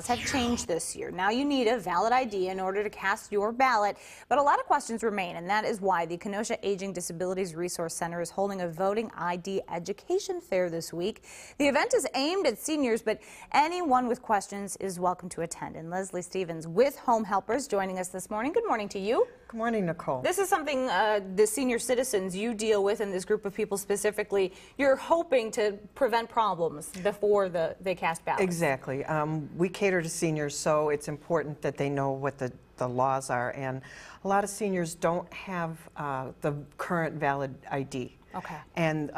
Have changed this year. Now you need a valid ID in order to cast your ballot, but a lot of questions remain, and that is why the Kenosha Aging Disabilities Resource Center is holding a voting ID education fair this week. The event is aimed at seniors, but anyone with questions is welcome to attend. And Leslie Stevens with Home Helpers joining us this morning. Good morning to you. Good morning, Nicole. This is something the senior citizens you deal with, and this group of people specifically, you're hoping to prevent problems before they cast ballots. Exactly. We cater to seniors, so it's important that they know what the laws are, and a lot of seniors don't have the current valid ID. Okay. And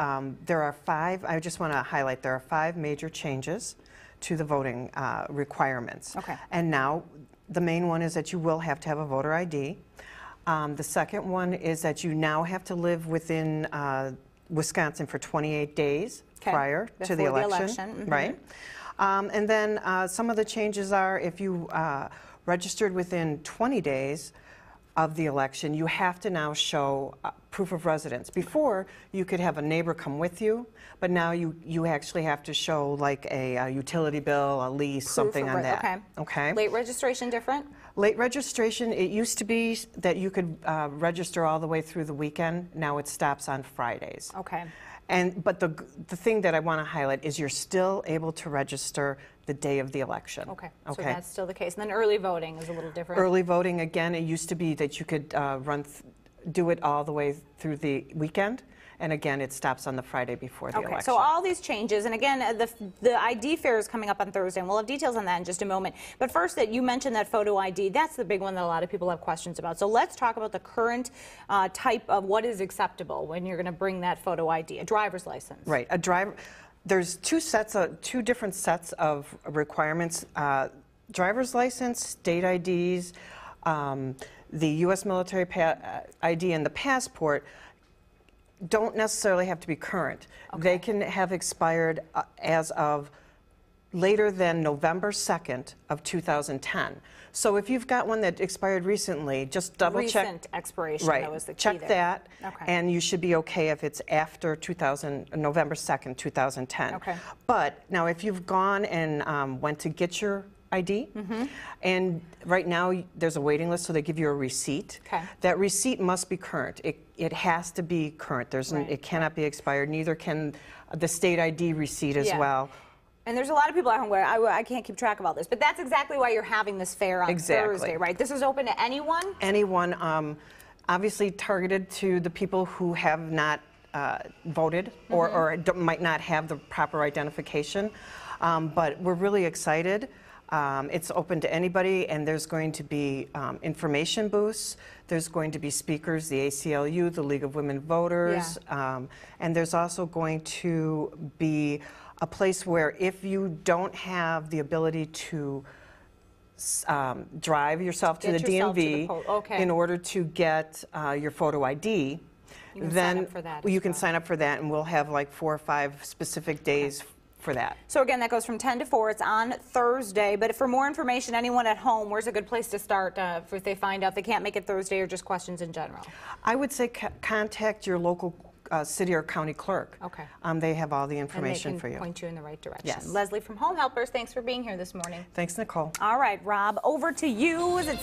there are I just want to highlight, there are 5 major changes to the voting requirements. Okay. And now the main one is that you will have to have a voter ID. The second one is that you now have to live within Wisconsin for 28 days prior to the election. Mm-hmm. Right. And then some of the changes are, if you registered within 20 days of the election, you have to now show proof of residence. Before, you could have a neighbor come with you, but now you actually have to show like a utility bill, a lease, something on that. Okay. Okay. Late registration different? Late registration, it used to be that you could register all the way through the weekend. Now it stops on Fridays. Okay. But the thing that I want to highlight is you're still able to register the day of the election. Okay. So that's still the case. And then early voting is a little different. Early voting, again, it used to be that you could do it all the way through the weekend. And again, it stops on the Friday before the election. So all these changes, and again, the ID fair is coming up on Thursday, and we'll have details on that in just a moment. But first, that you mentioned that photo ID, that's the big one that a lot of people have questions about. So let's talk about the current type of what is acceptable when you're going to bring that photo ID, a driver's license. Right, there's two different sets of requirements. Driver's license, state IDs, the U.S. military ID, and the passport don't necessarily have to be current. Okay. They can have expired as of later than November 2nd of 2010. So if you've got one that expired recently, just double check. Recent expiration, right, that was the key check there. that, Okay. and you should be okay if it's after November 2nd, 2010. Okay. But now if you've gone and went to get your ID, and right now there's a waiting list, so they give you a receipt. Okay. That receipt must be current. It has to be current. It cannot be expired. Neither can the state ID receipt as well. And there's a lot of people at home where I can't keep track of all this, but that's exactly why you're having this fair on Thursday, right? This is open to anyone? Anyone, obviously targeted to the people who have not voted or might not have the proper identification. But we're really excited. It's open to anybody, and there's going to be information booths. There's going to be speakers, the ACLU, the League of Women Voters, and there's also going to be a place where if you don't have the ability to drive yourself to the DMV in order to get your photo ID, then you can sign up for that, and we'll have like 4 or 5 specific days for that. So again, that goes from 10 to 4. It's on Thursday. But for more information, anyone at home, where's a good place to start if they find out they can't make it Thursday, or just questions in general? I would say contact your local city or county clerk. Okay. They have all the information for you. And they can point you in the right direction. Yes. Leslie from Home Helpers, thanks for being here this morning. Thanks, Nicole. All right, Rob, over to you. Is it